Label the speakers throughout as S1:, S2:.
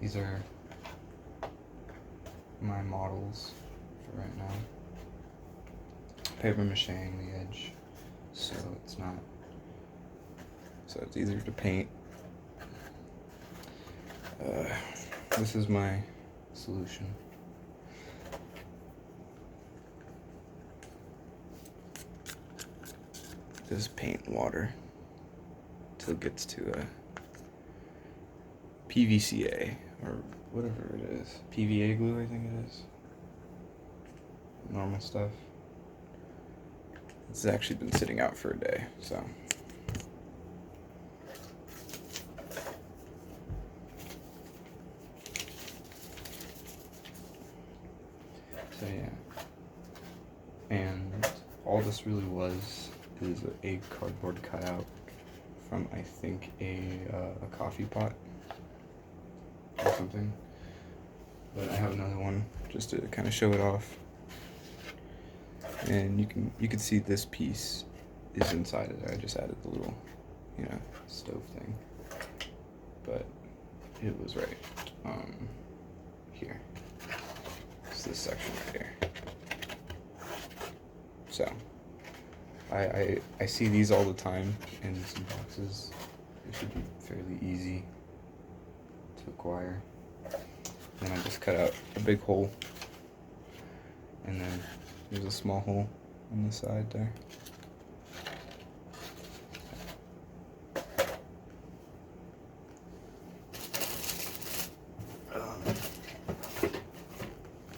S1: These are my models for right now. Paper macheing the edge, so it's easier to paint. This is my solution. Just paint water till it gets to a PVCA or whatever it is. PVA glue, I think it is. Normal stuff. This has actually been sitting out for a day, so. So yeah. And all this really was is a cardboard cutout from, I think, a coffee pot or something. But I have another one just to kind of show it off. And you can see this piece is inside of there. I just added the little, stove thing. But it was right here. It's this section right here. So I see these all the time in some boxes. It should be fairly easy to acquire. And I just cut out a big hole, and then there's a small hole on the side there.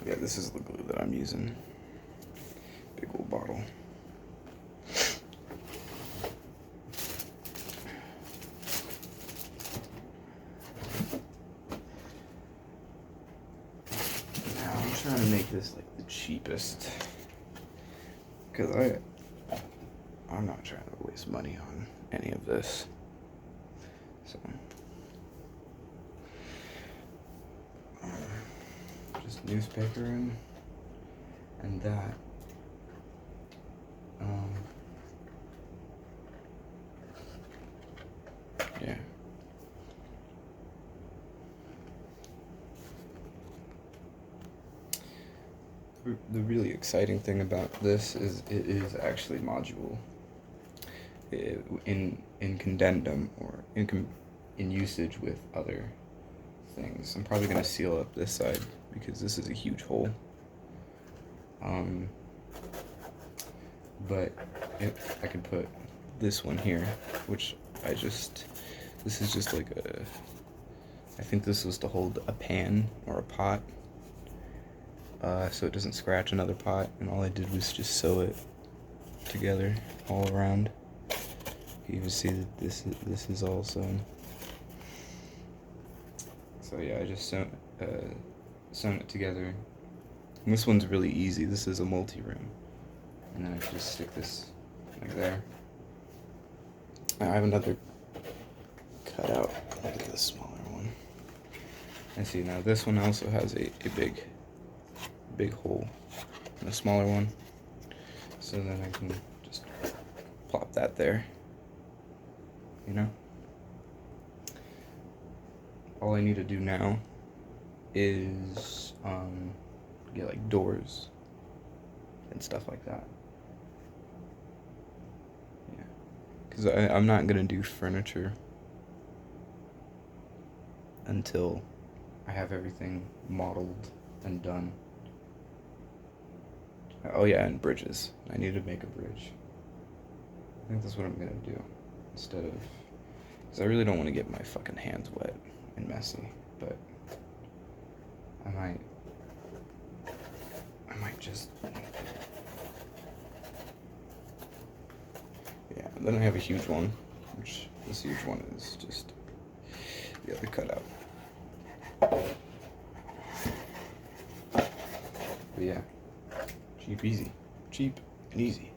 S1: Yeah, this is the glue that I'm using. Big old bottle. Now I'm trying to make this like the cheapest, because I'm not trying to waste money on any of this. So just newspaper and that. Yeah. The really exciting thing about this is it is actually modular in condendum or in usage with other things. I'm probably gonna seal up this side because this is a huge hole. But I could put this one here, which this is just like I think this was to hold a pan or a pot, so it doesn't scratch another pot, and all I did was just sew it together all around. You can see that this is all sewn. So yeah, I just sewn it together. And this one's really easy. This is a multi-room. And then I just stick this like there. I have another cut out. Look at this smaller one. And see, now this one also has a big hole and a smaller one. So then I can just plop that there. All I need to do now is get like doors and stuff like that. Yeah, because I'm not gonna do furniture until I have everything modeled and done. Oh yeah, and bridges. I need to make a bridge. I think that's what I'm gonna do instead of, because I really don't want to get my fucking hands wet and messy, but I might just, yeah. And then I have a huge one, which this huge one is just the other cutout. But yeah, cheap and easy.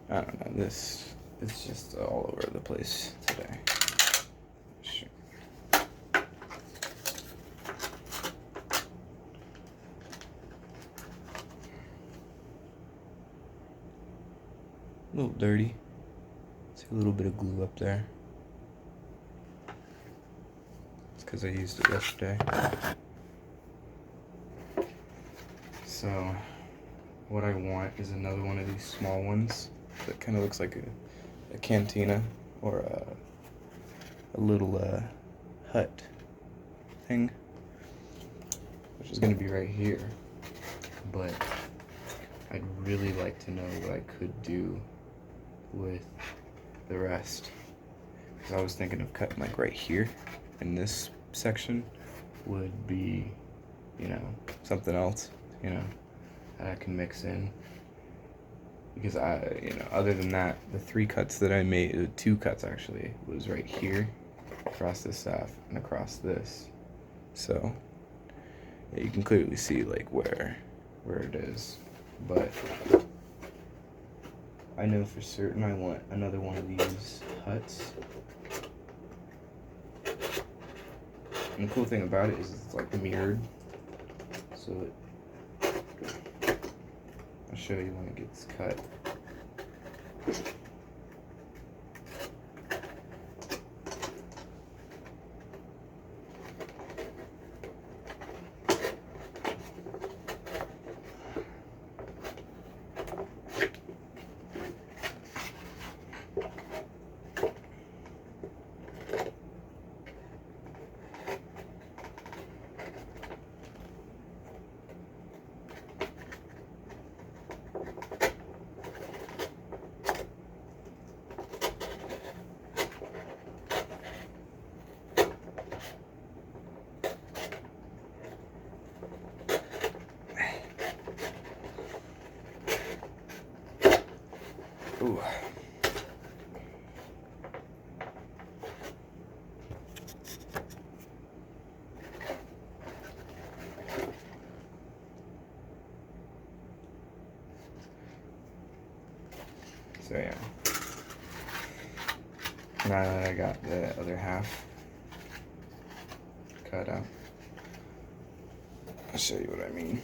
S1: I don't know, this it's just all over the place today. Sure. A little dirty. See a little bit of glue up there. It's because I used it yesterday. So what I want is another one of these small ones that kind of looks like a cantina or a little hut thing, which is going to be right here. But I'd really like to know what I could do with the rest, because I was thinking of cutting like right here, and this section would be, you know, something else, you know, that I can mix in. Because you know, other than that, the 3 cuts that I made, the 2 cuts actually, was right here, across this staff, and across this. So yeah, you can clearly see like where it is. But I know for certain I want another one of these huts. And the cool thing about it is it's like mirrored, so I'll show you when it gets cut. Ooh. So yeah, now that I got the other half cut out, I'll show you what I mean.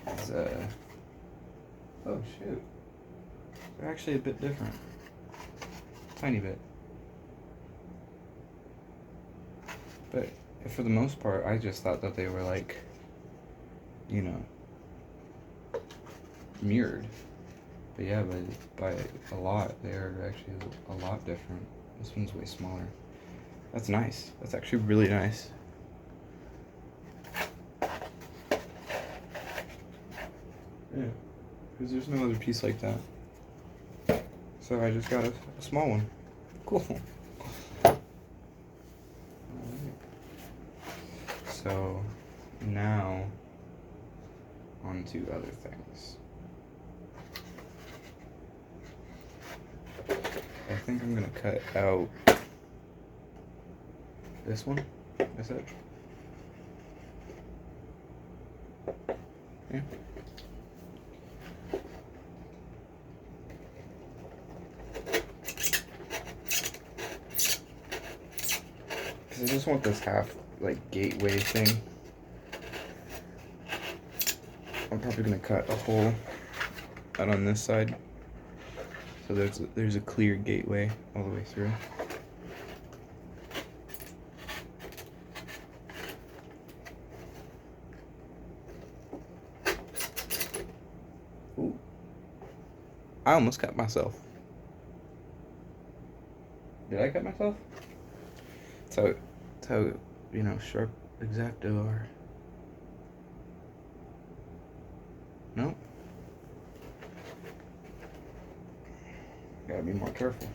S1: It's, oh shoot, they're actually a bit different, tiny bit, but for the most part I just thought that they were like, you know, mirrored. But yeah, by a lot, they're actually a lot different. This one's way smaller. That's nice. That's actually really nice. Yeah, because there's no other piece like that. So I just got a small one. Cool. Alright. So now on to other things. I think I'm gonna cut out this one. Is it? Yeah. Because I just want this half like gateway thing. I'm probably gonna cut a hole out on this side. So there's a clear gateway all the way through. Ooh. I almost cut myself. Did I cut myself? That's how you know, sharp X-Acto are. No. Gotta be more careful.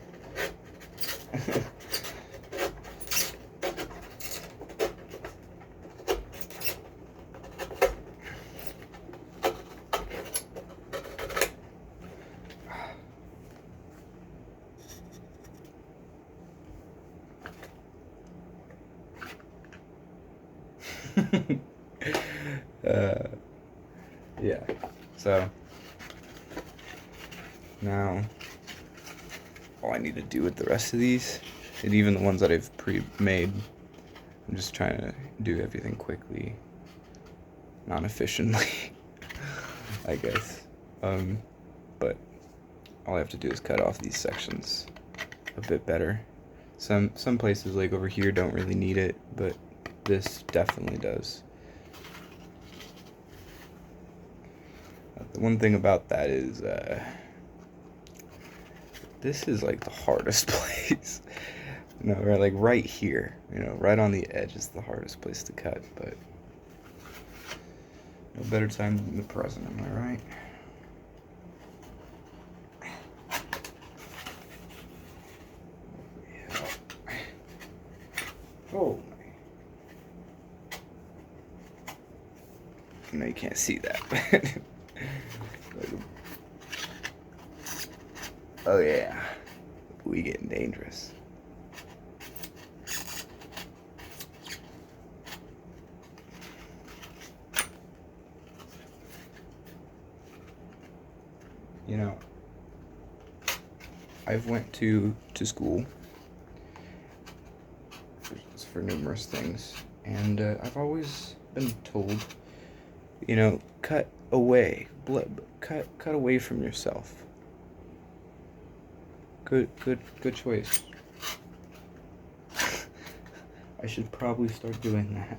S1: Yeah, so now all I need to do with the rest of these. And even the ones that I've pre-made, I'm just trying to do everything quickly, non-efficiently, I guess. But all I have to do is cut off these sections a bit better. Some places, like over here, don't really need it, but this definitely does. The one thing about that is, this is like the hardest place. No, right, like right here, you know, right on the edge is the hardest place to cut, but no better time than the present, am I right? Oh, I know you can't see that, but oh yeah, we getting dangerous. You know, I've went to school for numerous things, and I've always been told, you know, cut away, cut away from yourself. Good choice. I should probably start doing that.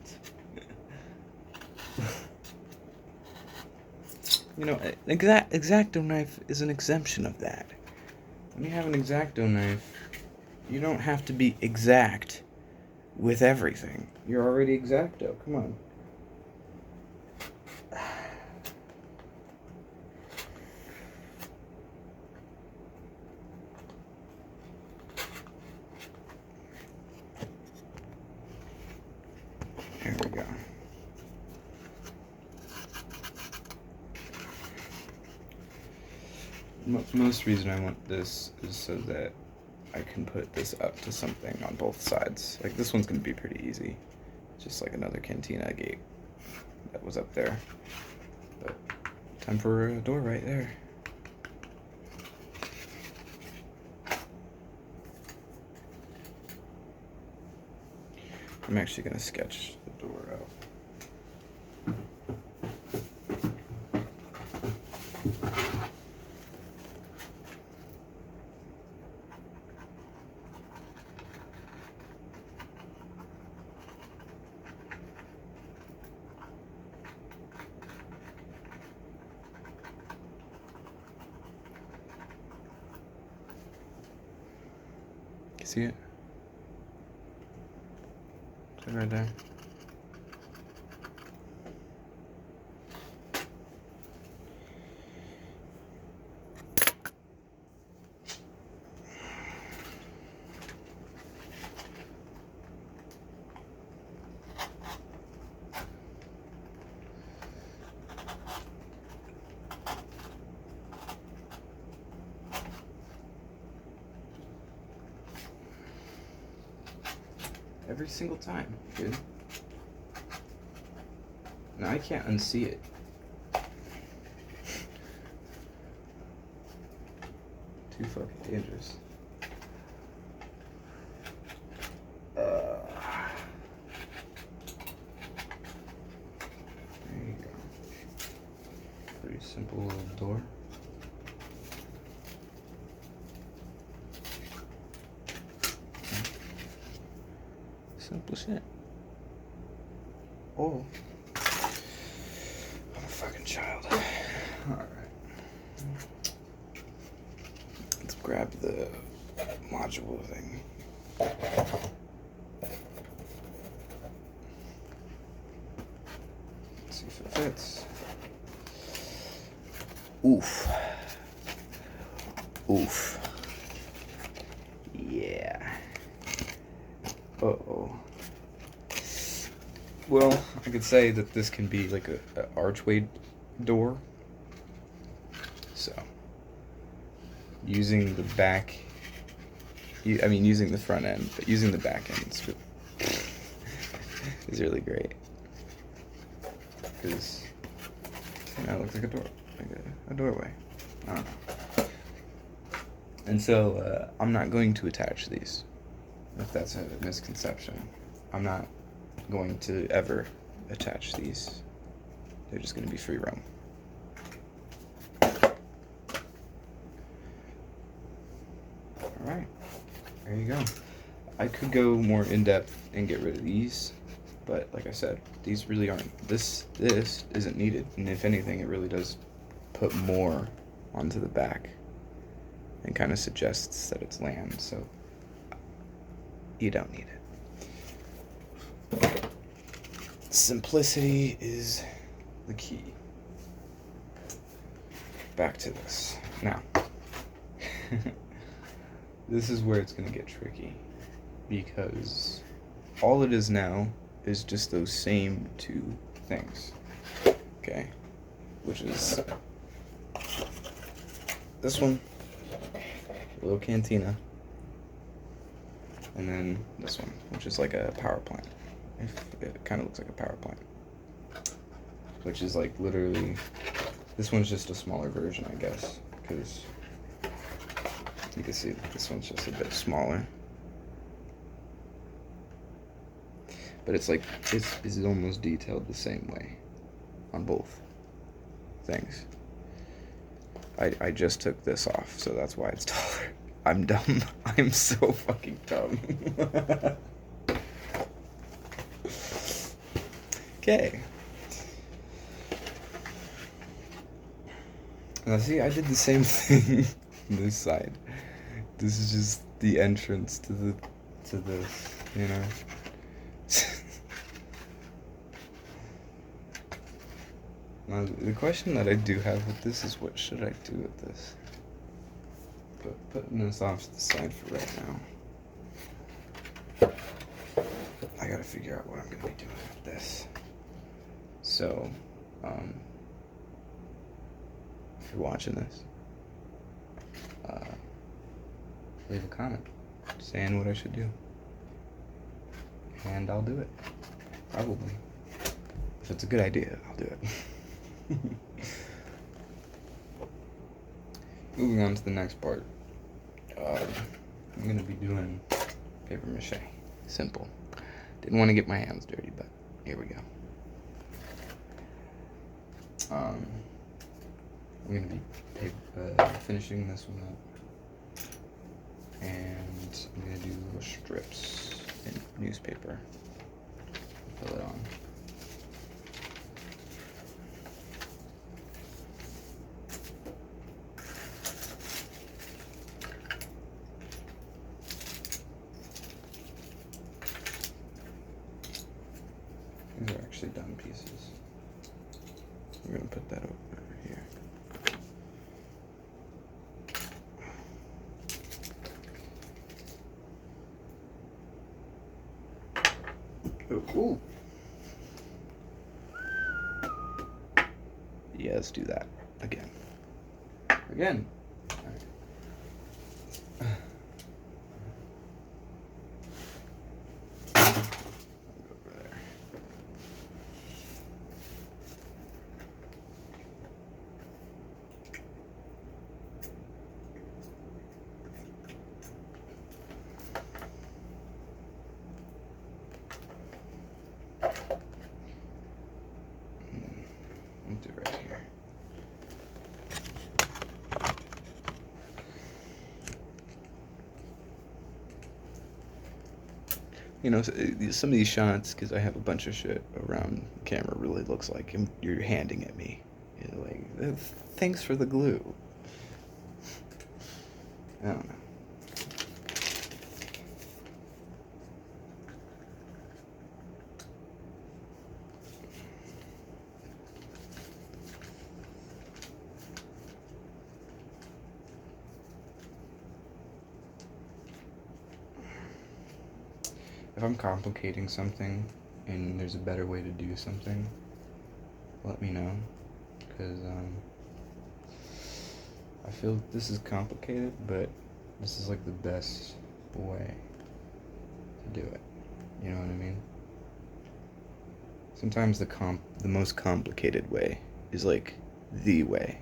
S1: You know, X-Acto knife is an exemption of that. When you have an X-Acto knife, you don't have to be exact with everything. You're already X-Acto. Come on. There we go. Most reason I want this is so that I can put this up to something on both sides. Like, this one's gonna be pretty easy. Just like another cantina gate that was up there. But time for a door right there. I'm actually gonna sketch the door out. See it? Is it right there? Every single time, dude. Now I can't unsee it. Too fucking dangerous. There you go. Pretty simple little door. Simple shit. Oh. I'm a fucking child. Alright. Let's grab the module thing. Let's see if it fits. Oof. Oof. Yeah. Uh-oh. Well, I could say that this can be like a archway door. So, using the back, I mean using the front end, but using the back end is really great. Because, you know, it looks like a door, like a doorway. I don't know. And so I'm not going to attach these, if that's a misconception. I'm not going to ever attach these. They're just going to be free roam. Alright, there you go. I could go more in depth and get rid of these, but like I said, these really aren't. This isn't needed, and if anything, it really does put more onto the back and kind of suggests that it's land, so you don't need it. Simplicity is the key. Back to this. Now, this is where it's going to get tricky, because all it is now is just those same two things, okay? Which is this one, a little cantina, and then this one, which is like a power plant. It kind of looks like a power plant, which is like literally, this one's just a smaller version, I guess, because you can see that this one's just a bit smaller. But it's like, it's almost detailed the same way on both things. I just took this off, so that's why it's taller. I'm dumb. I'm so fucking dumb. Okay. Now see, I did the same thing on this side. This is just the entrance to this, you know. Now, the question that I do have with this is, what should I do with this? But putting this off to the side for right now. I gotta figure out what I'm gonna be doing with this. So, if you're watching this, leave a comment saying what I should do. And I'll do it. Probably. If it's a good idea, I'll do it. Moving on to the next part. I'm gonna be doing paper mache. Simple. Didn't want to get my hands dirty, but here we go. I'm gonna be finishing this one up, and I'm gonna do strips in newspaper. Fill it on. These are actually done pieces. We're gonna put that over here. Ooh. Yeah, let's do that again. Again. All right. Do it right here. You know, some of these shots, because I have a bunch of shit around the camera, really looks like you're handing at me. You're like, thanks for the glue. I don't know. If I'm complicating something and there's a better way to do something, let me know, because I feel this is complicated, but this is like the best way to do it. You know what I mean? Sometimes the most complicated way is like the way.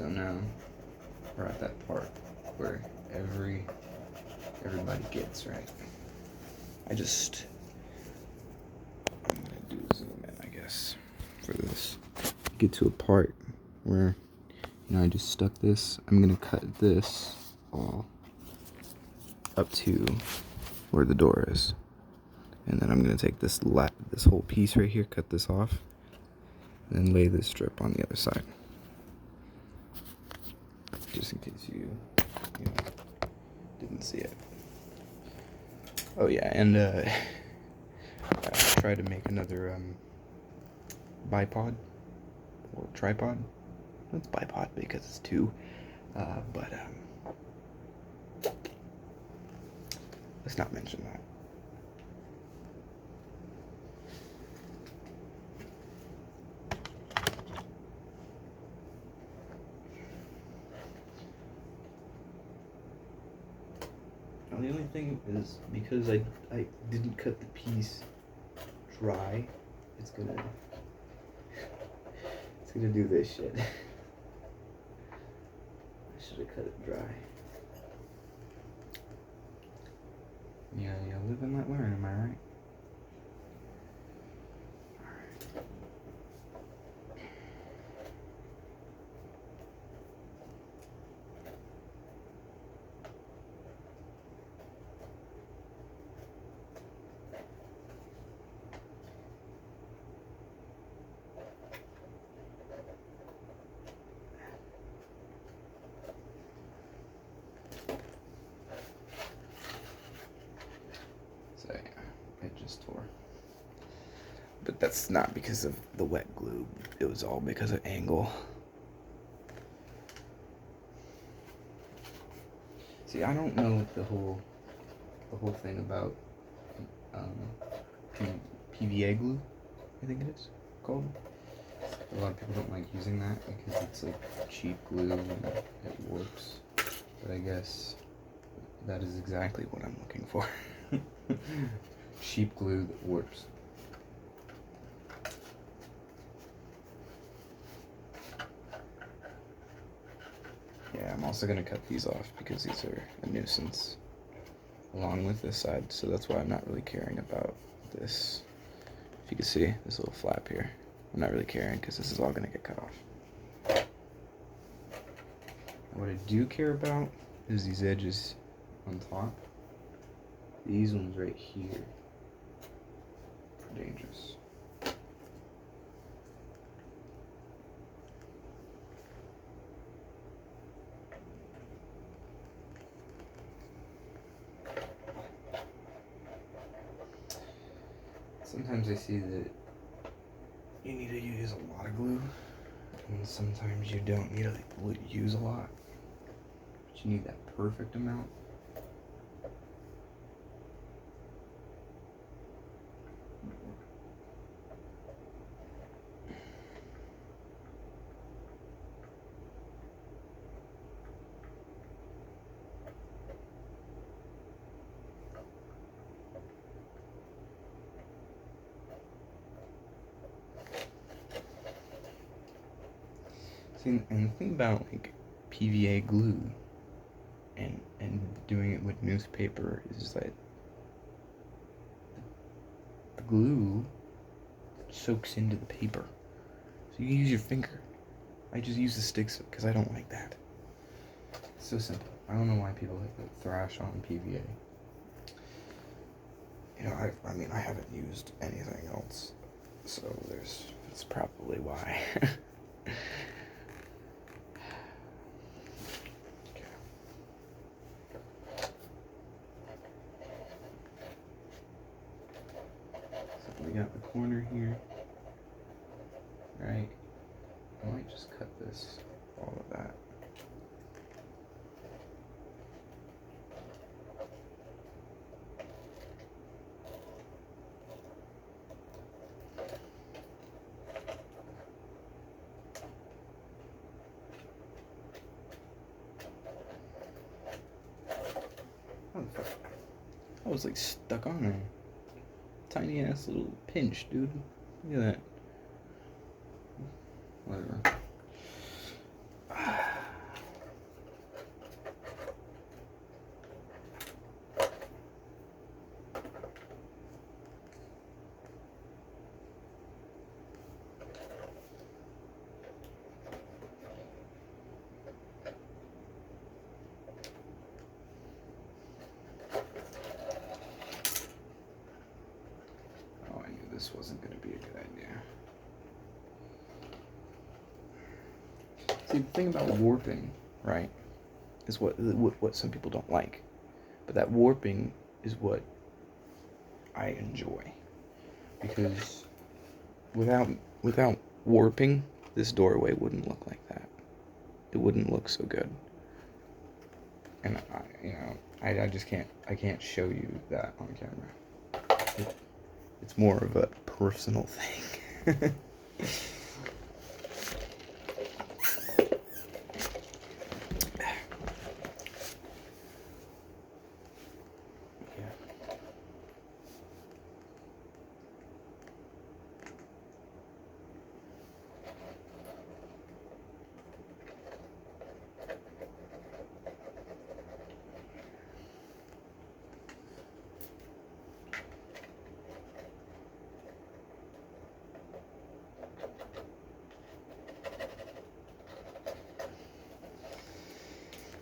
S1: So now we're at that part where everybody gets, right? I'm gonna do zoom in, I guess, for this. Get to a part where, I just stuck this. I'm gonna cut this all up to where the door is. And then I'm gonna take this whole piece right here, cut this off, and then lay this strip on the other side. Just in case you didn't see it. Oh yeah, and I tried to make another bipod or tripod. It's bipod because it's two, but let's not mention that. Now, the only thing is, because I didn't cut the piece dry, it's gonna do this shit. I should have cut it dry. Yeah, live and let learn, am I right? It just tore. But that's not because of the wet glue. It was all because of angle. See, I don't know the whole thing about PVA glue, I think it is called. A lot of people don't like using that because it's like cheap glue and it warps. But I guess that is exactly what I'm looking for. Cheap glue that warps. Yeah, I'm also going to cut these off because these are a nuisance along with this side, so that's why I'm not really caring about this. If you can see this little flap here, I'm not really caring because this is all going to get cut off. What I do care about is these edges on top. These ones right here are dangerous. Sometimes I see that you need to use a lot of glue, and sometimes you don't need to use a lot, but you need that perfect amount. And the thing about like PVA glue and doing it with newspaper is that the glue soaks into the paper. So you use your finger. I just use the sticks because I don't like that. It's so simple. I don't know why people like thrash on PVA. I haven't used anything else, so that's probably why. We got the corner here, right? I might just cut this, all of that. Oh, fuck. I was like stuck on there. Tiny ass little pinch, dude. Look at that. Whatever. See, the thing about warping, right, is what some people don't like. But that warping is what I enjoy. Because without warping, this doorway wouldn't look like that. It wouldn't look so good. And I just can't show you that on camera. It's more of a personal thing.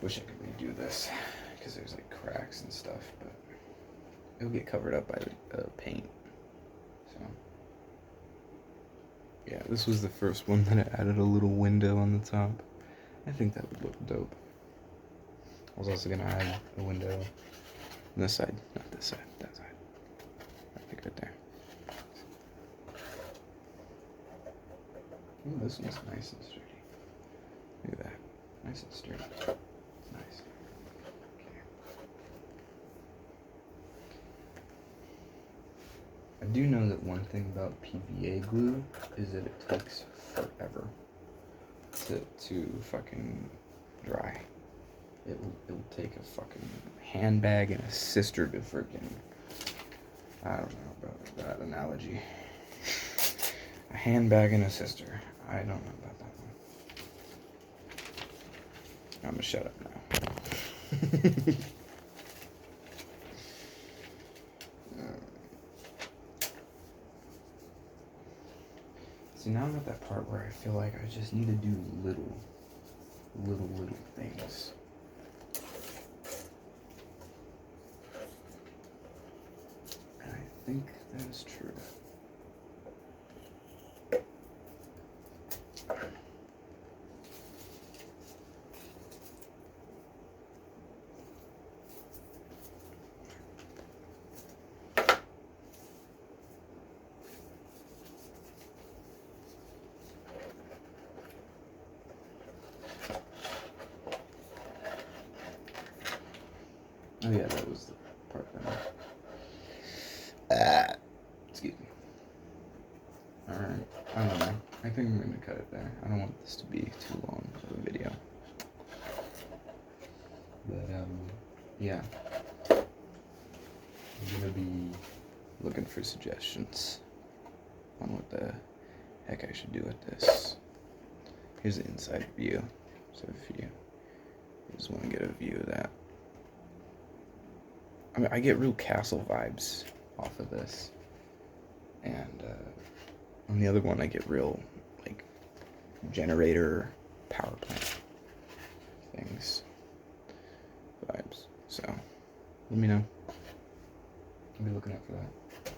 S1: Wish I could redo this, because there's like cracks and stuff, but it'll get covered up by paint. So, yeah, this was the first one that I added a little window on the top. I think that would look dope. I was also gonna add a window on this side, not this side, that side. I think right there. Ooh, this one's nice and sturdy. Look at that, nice and sturdy. Nice. Okay. I do know that one thing about PVA glue is that it takes forever to fucking dry. It will take a fucking handbag and a sister to freaking, I don't know about that analogy. A handbag and a sister. I don't know about that one. I'm gonna shut up now. See, now I'm at that part where I feel like I just need to do little things. And I think that is true. Oh yeah, that was the part that excuse me. Alright, I don't know. I think I'm gonna cut it there. I don't want this to be too long of a video. But yeah. I'm gonna be looking for suggestions on what the heck I should do with this. Here's the inside view. So if you just want to get a view of that. I mean, I get real castle vibes off of this, and on the other one I get real, like, generator, power plant things, vibes, so let me know. I'll be looking out for that.